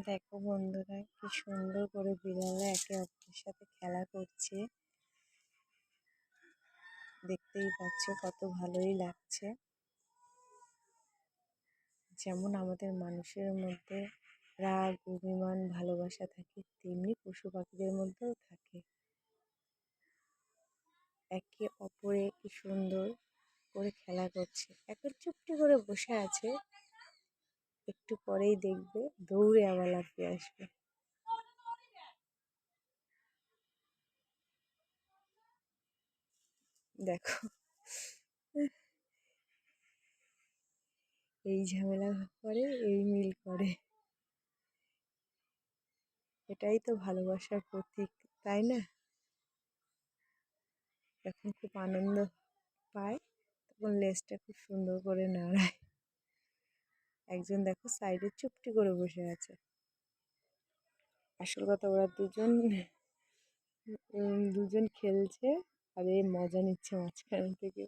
দেখো বন্ধুরা, কি সুন্দর করে বিড়ালরা একে অপরের সাথে খেলা করছে। দেখতেই পাচ্ছ কত ভালোই লাগছে। যেমন আমাদের মানুষের মধ্যে রাগ, অভিমান, ভালোবাসা থাকে, তেমনি পশু পাখিদের মধ্যেও থাকে। একে অপরে কি সুন্দর করে খেলা করছে। এখন চুপটি করে বসে আছে, একটু পরেই দেখবে দৌড়ে আবার লাফিয়ে আসবে। দেখো, এই ঝামেলা করে, এই মিল করে। এটাই তো ভালোবাসার প্রতীক, তাই না? যখন খুব আনন্দ পায় তখন লেজটা খুব সুন্দর করে নাড়ায়। একজন দেখো সাইডে চুপটি করে বসে আছে। আসল কথা, ওরা দুজন খেলছে আর এই মজা নিচ্ছে মাঝখান থেকে।